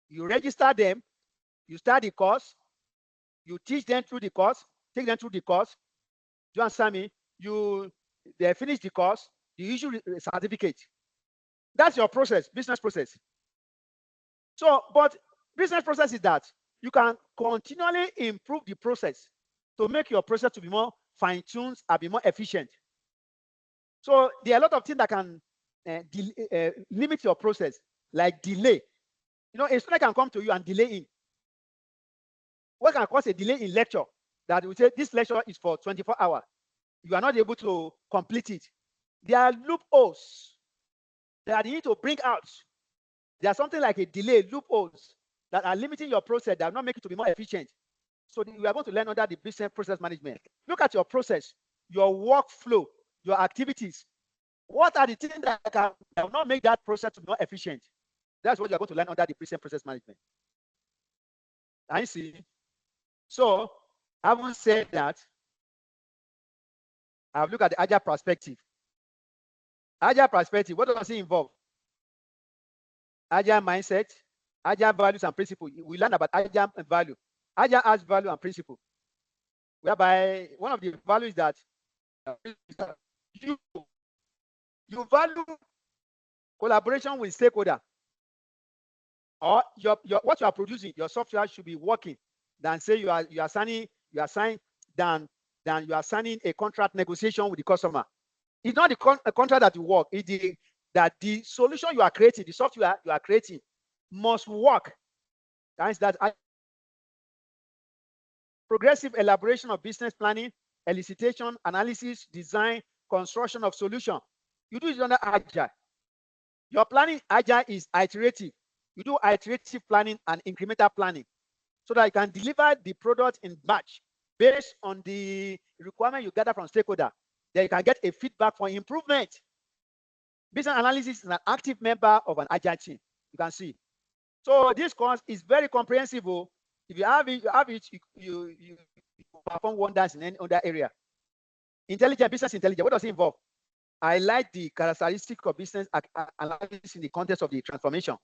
You register them, you start the course, you teach them through the course, take them through the course. Do you understand me? They finish the course, you issue a certificate. That's your process, business process. So, but business process is that you can continually improve the process to make your process to be more fine-tuned and be more efficient. So there are a lot of things that can limit your process, like delay. You know, a student can come to you and delay in. What can cause a delay in lecture? That we say this lecture is for 24 hours. You are not able to complete it. There are loopholes that you need to bring out. There's something like a delay, loopholes that are limiting your process, that are not making it to be more efficient. So we are going to learn under the business process management. Look at your process, your workflow, your activities. What are the things that will not make that process to be more efficient? That's what you are going to learn under the business process management. I see. So, having said that, I've looked at the agile perspective. Agile perspective, what does it involve? Agile mindset, agile values and principles. We learn about agile and value. Agile has value and principle, whereby one of the values that you value collaboration with stakeholder, or what you are producing, your software should be working than say you are signing than you are signing a contract negotiation with the customer. It's not the contract that you work, it's that the solution you are creating, the software you are creating must work. That progressive elaboration of business planning, elicitation, analysis, design, construction of solution. You do it under agile. Your planning agile is iterative. You do iterative planning and incremental planning so that you can deliver the product in batch based on the requirement you gather from stakeholder. Then you can get a feedback for improvement. Business analysis is an active member of an agile team. You can see. So this course is very comprehensive. If you have it, you perform wonders in any other area. Intelligent business intelligence. What does it involve? I like the characteristics of business analysis in the context of the transformation,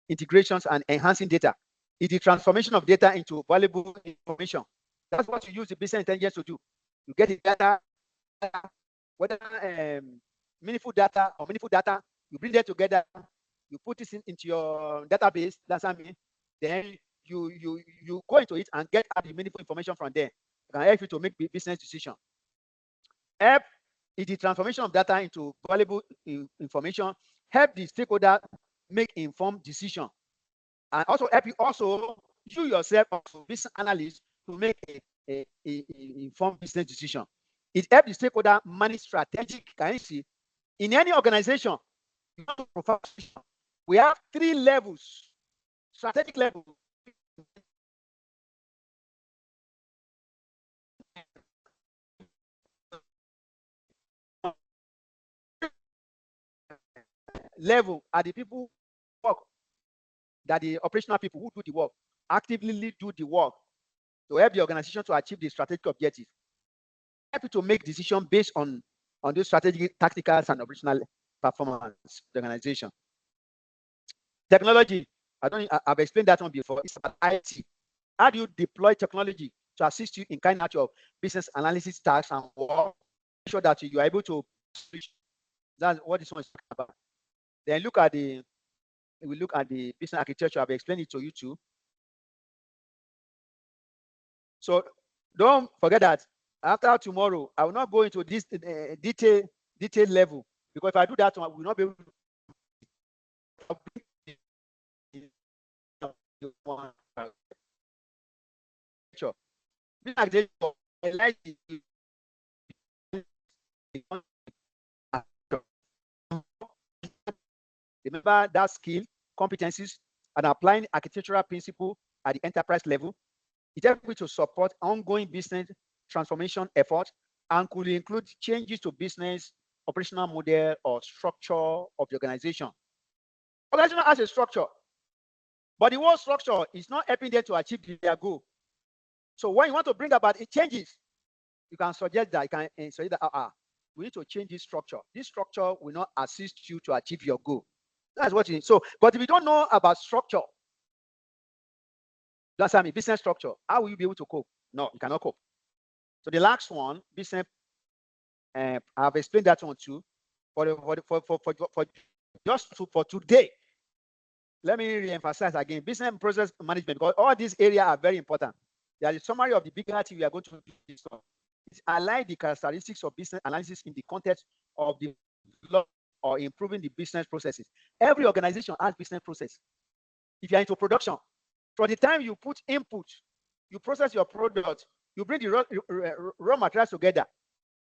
integrations, and enhancing data. It's the transformation of data into valuable information. That's what you use the business intelligence to do. You get the data, whether meaningful data or meaningful data, you bring them together, you put it into your database. That's what I mean. Then you go into it and get the meaningful information from there. It can help you to make business decision. Help is the transformation of data into valuable information. Help the stakeholder make informed decision, and also help you yourself also business analyst to make a informed business decision. It helps the stakeholder manage strategic. Can you see? In any organization, we have 3 levels. Strategic level. Level are the people work, that the operational people who do the work, actively do the work to help the organization to achieve the strategic objective. Help you to make decisions based on those strategic, tactical, and operational performance of the organization. Technology, I've explained that one before. It's about IT. How do you deploy technology to assist you in carrying out your business analysis tasks and work? Make sure that you are able to. That's what this one is talking about. Then we look at the business architecture. I've explained it to you too. So don't forget that after tomorrow, I will not go into this detailed level, because if I do that one, we will not be able to. Sure. Remember that skill, competencies, and applying architectural principle at the enterprise level. It helps you to support ongoing business transformation efforts and could include changes to business operational model or structure of the organization. Organization has a structure, but the whole structure is not helping them to achieve their goal. So when you want to bring about changes, you can suggest that we need to change this structure. This structure will not assist you to achieve your goal. That's what you need. So, but if you don't know about structure, That's what I mean. Business structure. How will you be able to cope? No, you cannot cope. So the last one, business. I've explained that one too. For today, let me re-emphasize again: business process management, because all these areas are very important. There is a summary of the bigger thing we are going to discuss. It's align the characteristics of business analysis in the context of the or improving the business processes. Every organization has business process. If you're into production, from the time you put input, you process your product, you bring the raw materials together,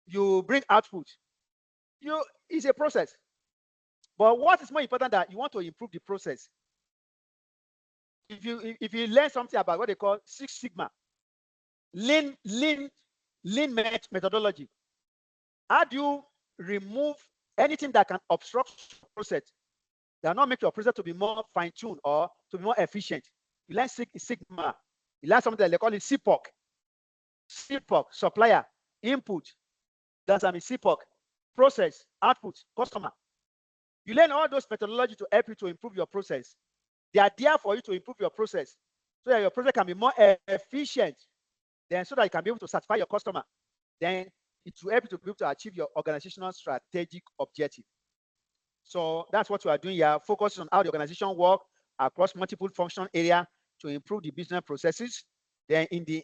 you bring output. It's a process. But what is more important that you want to improve the process? If you learn something about what they call Six Sigma, lean methodology, how do you remove anything that can obstruct the process, that will not make your process to be more fine-tuned or to be more efficient? You learn Sigma. You learn something that they call it CPOC. CPOC, supplier, input. That's CPOC, process, output, customer. You learn all those methodologies to help you to improve your process. They are there for you to improve your process so that your process can be more efficient. Then so that you can be able to satisfy your customer. Then it will help you to be able to achieve your organizational strategic objective. So that's what we are doing here, focusing on how the organization works across multiple function areas to improve the business processes. Then in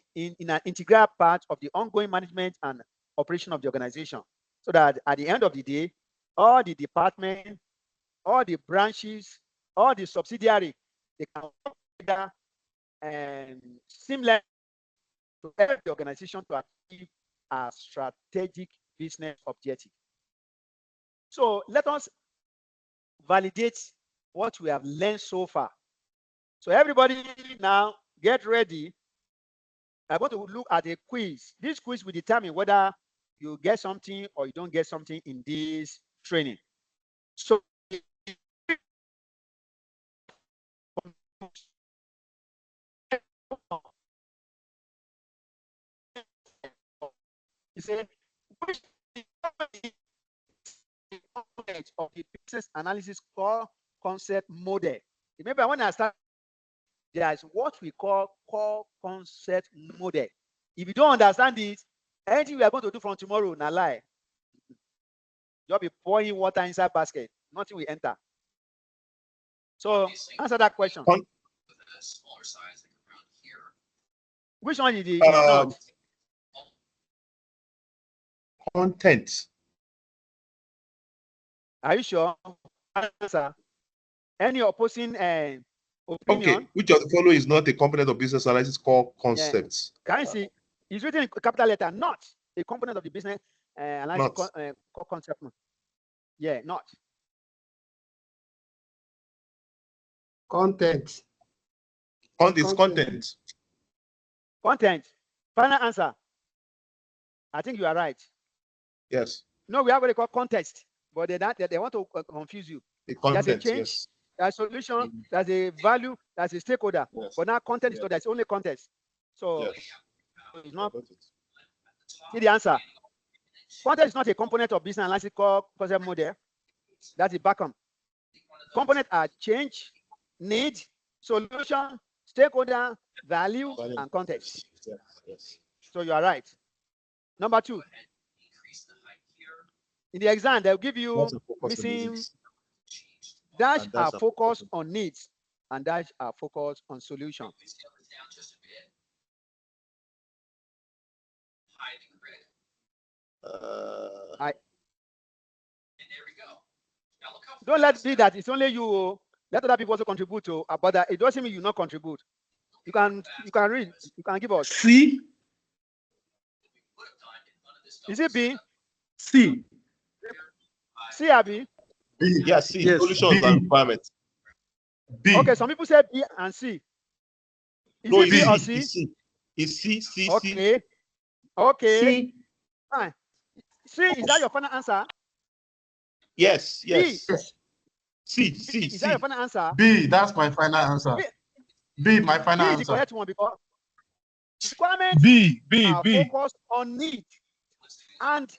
an integral part of the ongoing management and operation of the organization, so that at the end of the day, all the departments, all the branches, all the subsidiaries, they can work together and seamless to help the organization to achieve a strategic business objective. So let us validate what we have learned so far. So everybody now get ready. I'm going to look at a quiz. This quiz will determine whether you get something or you don't get something in this training. So you say, which of the business analysis core concept model? Remember, when I start, there is what we call core concept model. If you don't understand it, anything we are going to do from tomorrow, na lie. You'll be pouring water inside basket. Nothing will enter. So answer that question. Which one is not? Content. Are you sure? Answer. Any opposing opinion? Okay, which of the following is not a component of business analysis core concepts? Yeah. Can you see? It's written in capital letter, not a component of the business analysis core concept. Yeah, not. Content. Content. Content. Final answer. I think you are right. Yes. No, we have what they call context, but they want to confuse you. The content, there's a change, yes. there's a solution, there's a value, there's a stakeholder. Yes. But now content is there's only context. So yes. It's not. See the answer. Content is not a component of business analysis core concept model. That's the background. Components are change, need, solution, stakeholder, value, and context. Yes. So you are right. Number 2. In the exam, they'll give you missing dash are focused on needs and dash are focused on solution. Don't let it be that it's only you. Let other people also contribute to, but it doesn't mean you not contribute. You can read. You can give us. C. Is it B? C. C or B? B. Yeah, C. Yes. Solutions and requirements. B. Okay, some people say B and C. Is No, it B or C? C? It's C. Okay. Okay. C. Fine. C, is that your final answer? Yes. B. C. Is that your final answer? B. That's my final answer. B. My final B answer. is the correct one because requirements are focused on need and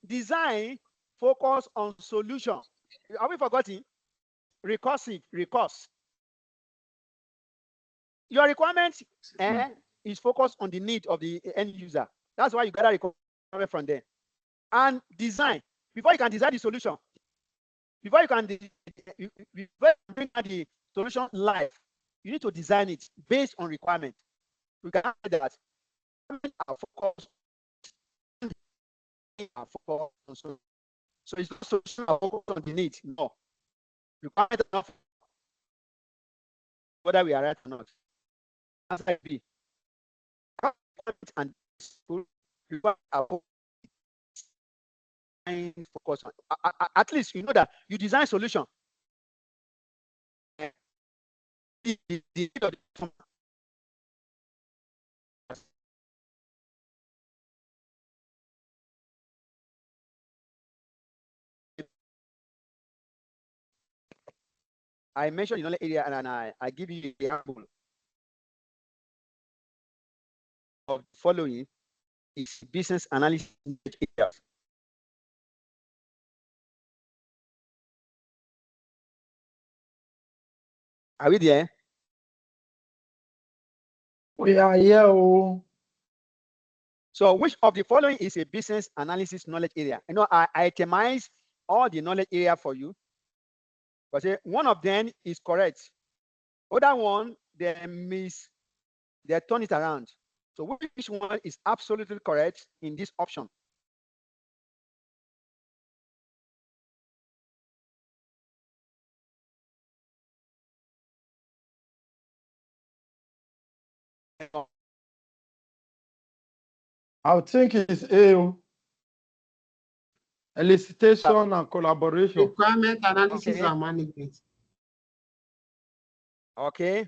design focus on solution. Are we forgetting? Recurse. your requirement is focused on the need of the end user. That's why you gather requirement from there. And design, before you can design the solution, before you can bring the solution live, you need to design it based on requirement. We can add that our focus on so it's not solution focus on the need. No, requirement enough whether we are right or not. Answer B. And focus on at least you know that you design solution. I mentioned the knowledge area and I give you the example of following is business analysis areas. Are we there? We are here. Oh. So which of the following is a business analysis knowledge area? You know, I itemize all the knowledge area for you. But say one of them is correct. Other one, they turn it around. So which one is absolutely correct in this option? I think it's A. Elicitation and collaboration. Requirement analysis and management. Okay.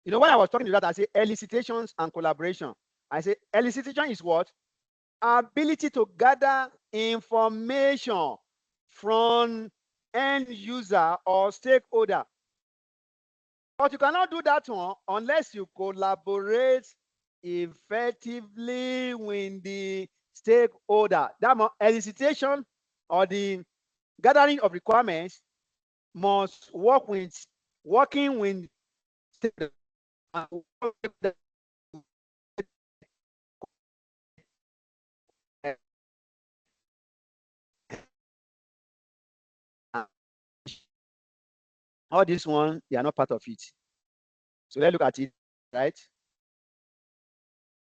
You know, when I was talking to that, I say elicitations and collaboration. I say elicitation is what? Ability to gather information from end user or stakeholder. But you cannot do that one unless you collaborate effectively with the stakeholder. That elicitation or the gathering of requirements must working with stakeholders. All this one, they are not part of it. So let's look at it, right?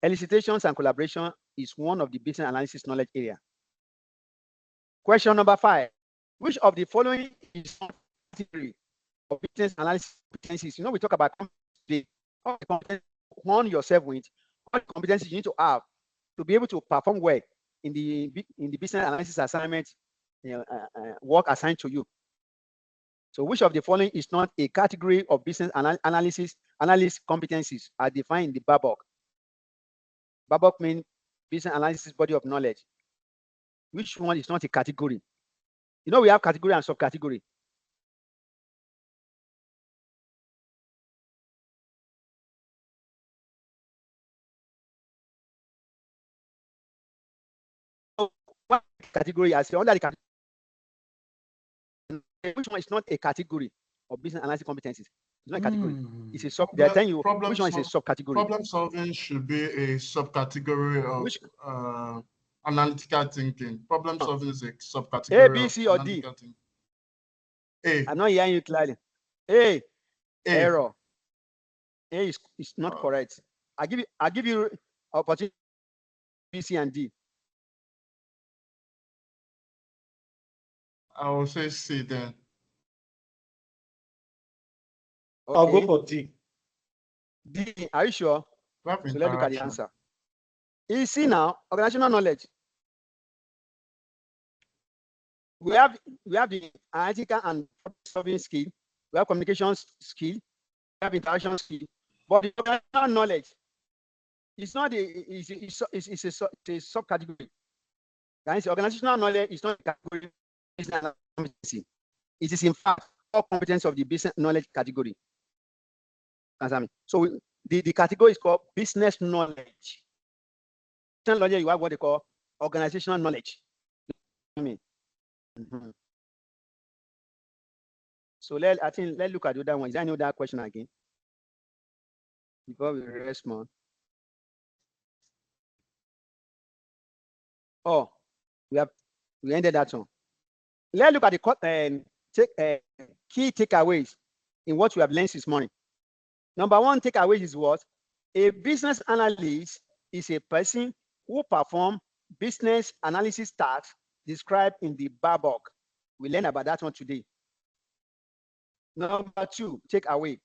Elicitations and collaboration is one of the business analysis knowledge area. Question number 5. Which of the following is not category of business analysis competencies? You know, we talk about one yourself with all the competencies you need to have to be able to perform well in the business analysis assignment, work assigned to you. So which of the following is not a category of business analyst competencies as defined in the BABOK? BABOK means business analysis body of knowledge. Which one is not a category? You know, we have category and subcategory. So one category, I say under the category. Which one is not a category of business analysis competencies? It's not a category. It's a sub. They're telling you which one is a subcategory. Problem solving should be a subcategory of analytical thinking. Problem solving is a subcategory. A, B, C, or D? A. I'm not hearing you clearly. A. Error. A is not correct. I give you opportunity B, C, and D. I will say C then. Okay. I'll go for D. D, are you sure? So let's look at the answer. You see now, organizational knowledge. We have the analytical and solving skill. We have communication skill. We have interaction skill. But the organizational knowledge is not it's a subcategory. The organizational knowledge is not a category. It is in fact all competence of the business knowledge category. So the category is called business knowledge. Business knowledge, you have what they call organizational knowledge. So let's look at the other one. Is there any other question again? before we respond. Oh, we ended that one. Let's look at the key takeaways in what we have learned this morning. Number one takeaway is what? A business analyst is a person who performs business analysis tasks described in the BABOK. We learned about that one today. Number two takeaway.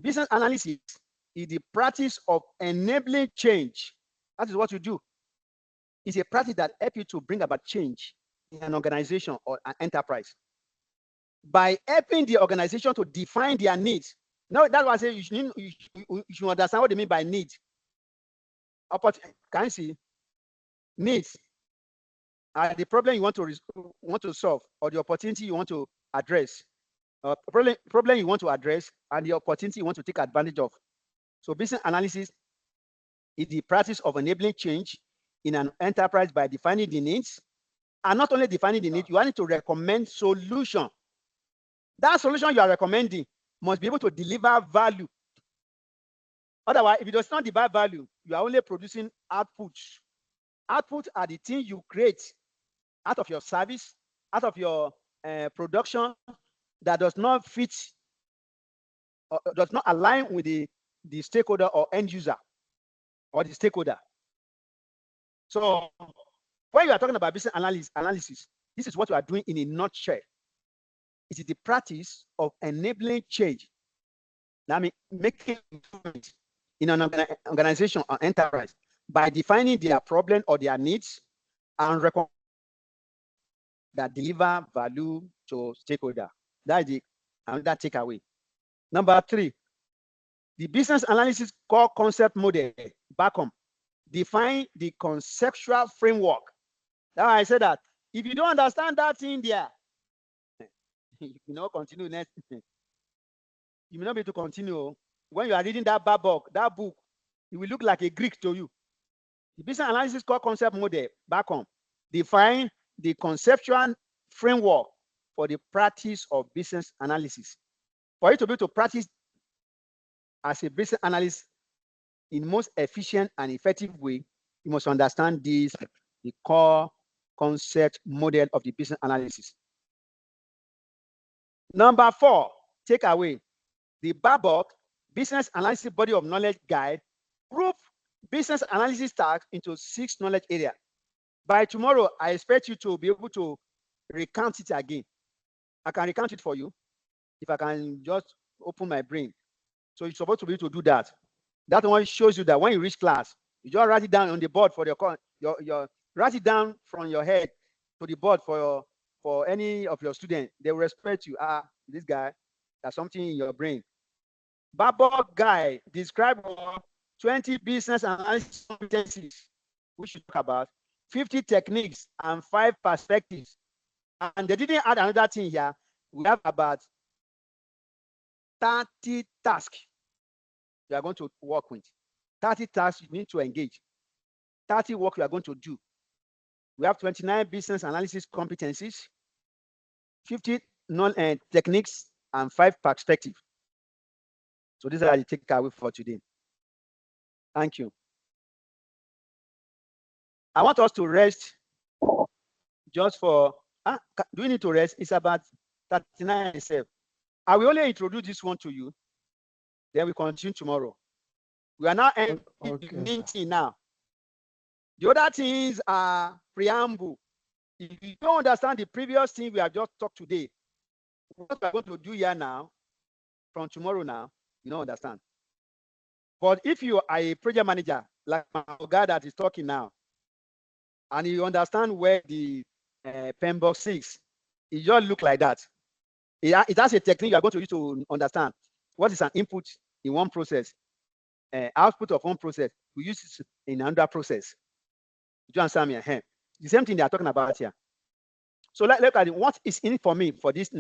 Business analysis is the practice of enabling change. That is what you do. It's a practice that helps you to bring about change in an organization or an enterprise by helping the organization to define their needs. Now, that's why I say you should understand what they mean by need. Can you see? Needs are the problem you want to solve, or the opportunity you want to address. Problem you want to address, and the opportunity you want to take advantage of. So business analysis is the practice of enabling change in an enterprise by defining the needs, and not only defining the need, you need to recommend solution. That solution you are recommending must be able to deliver value. Otherwise, if it does not deliver value, you are only producing outputs. Outputs are the things you create out of your service, out of your production that does not fit or does not align with the stakeholder or end user or the stakeholder. So when you are talking about business analysis, this is what you are doing in a nutshell. It is the practice of enabling change. That means making improvement in an organization or enterprise by defining their problem or their needs and recommend that deliver value to stakeholder. That is another takeaway. Number three, the business analysis core concept model, BACOM, define the conceptual framework. Now I said that if you don't understand that in there, you know, continue next. You may not be able to continue. When you are reading that book, it will look like a Greek to you. The business analysis core concept model, BACOM, define the conceptual framework for the practice of business analysis. For you to be able to practice as a business analyst in the most efficient and effective way, you must understand this, the core concept model of the business analysis. Number four, takeaway. The BABOK, Business Analysis Body of Knowledge Guide, group business analysis tasks into 6 knowledge areas. By tomorrow, I expect you to be able to recount it again. I can recount it for you if I can just open my brain. So you're supposed to be able to do that. That one shows you that when you reach class, you just write it down on the board for your write it down from your head to the board for any of your students. They will respect you. This guy, there's something in your brain. BABOK guide describe 20 business analysis competencies we should talk about, 50 techniques and 5 perspectives. And they didn't add another thing here. We have about 30 tasks you are going to work with. 30 tasks you need to engage. 30 work you are going to do. We have 29 business analysis competencies, 50 techniques, and 5 perspectives. So these are the takeaway for today. Thank you. I want us to rest just for, do we need to rest? It's about 39 itself. I will only introduce this one to you. Then we continue tomorrow. We are now ending now. The other things are preamble. If you don't understand the previous thing we have just talked today, what we are going to do here now, from tomorrow now, you don't understand. But if you are a project manager, like my guy that is talking now, and you understand where the PMBOK 6, it just look like that. It has a technique you are going to use to understand what is an input in one process, output of one process. We use it in another process. Do you understand me? The same thing they are talking about here. So let's look at it. What is in for me for this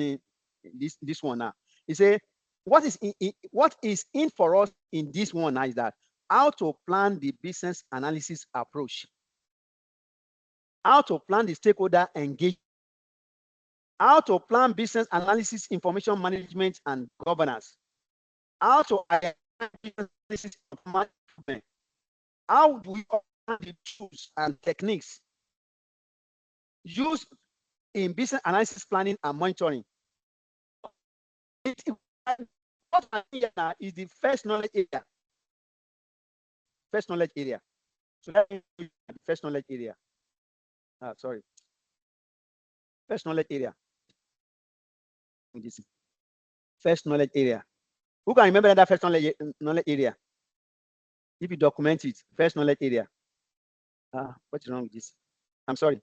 one now? You say, what is in for us in this one now is that how to plan the business analysis approach, how to plan the stakeholder engagement, how to plan business analysis, information management, and governance, how to How do we understand the tools and techniques used in business analysis, planning, and monitoring? What I mean now is the first knowledge area. First knowledge area. So let me do the first knowledge area. Sorry. First knowledge area. First knowledge area. Who can remember that first knowledge area? If you document it, first knowledge area. What's wrong with this? I'm sorry.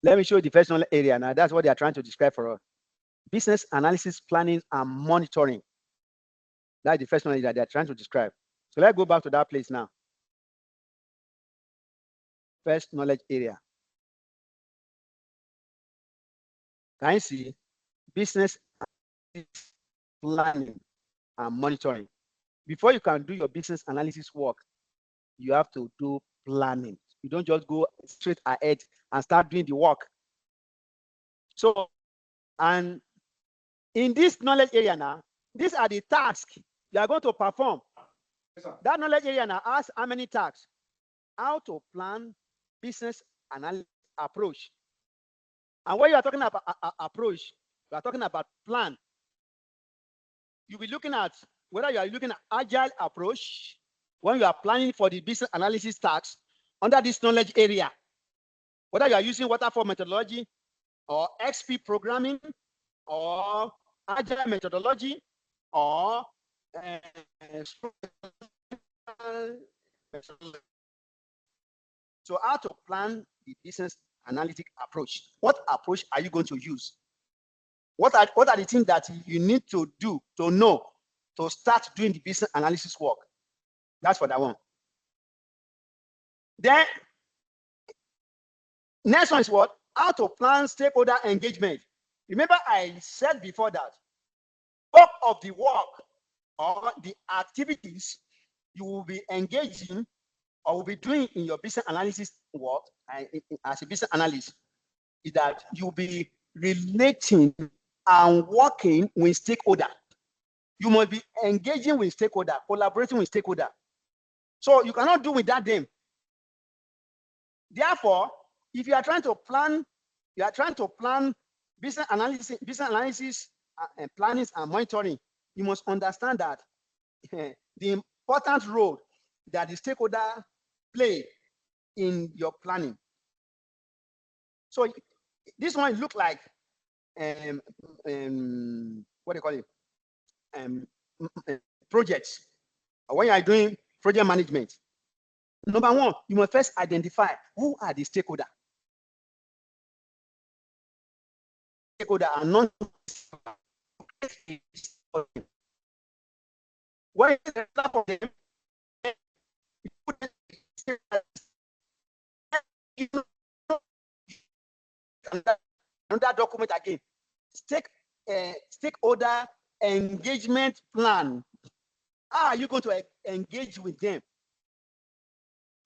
Let me show you the first knowledge area. Now that's what they are trying to describe for us. Business analysis, planning, and monitoring. That's the first knowledge that they are trying to describe. So let's go back to that place now. First knowledge area. Can you see? Business planning and monitoring. Before you can do your business analysis work, you have to do planning. You don't just go straight ahead and start doing the work. So, and in this knowledge area now, these are the tasks you are going to perform. Yes, sir. That knowledge area now asks how many tasks? How to plan business analysis approach. And when you are talking about approach, you are talking about plan. You'll be looking at whether you are looking at agile approach when you are planning for the business analysis tasks under this knowledge area. Whether you are using waterfall methodology or XP programming or agile methodology or so how to plan the business analytic approach. What approach are you going to use? What are the things that you need to do to know to start doing the business analysis work? That's for that one. Then next one is what? How to plan stakeholder engagement. Remember I said before that bulk of the work or the activities you will be engaging or will be doing in your business analysis work as a business analyst is that you'll be relating and working with stakeholder. You must be engaging with stakeholder, collaborating with stakeholder. So you cannot do without them. Therefore, if you are trying to plan, business analysis and planning and monitoring, you must understand that the important role that the stakeholder play in your planning. So this one look like what do you call it? Projects. When you are doing project management, number one, you must first identify who are the stakeholders. Stakeholder are not when you for them, another document again. Stakeholder engagement plan. How are you going to engage with them?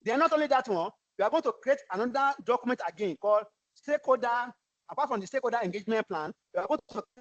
They are not only that one, we are going to create another document again called stakeholder. Apart from the stakeholder engagement plan, we are going to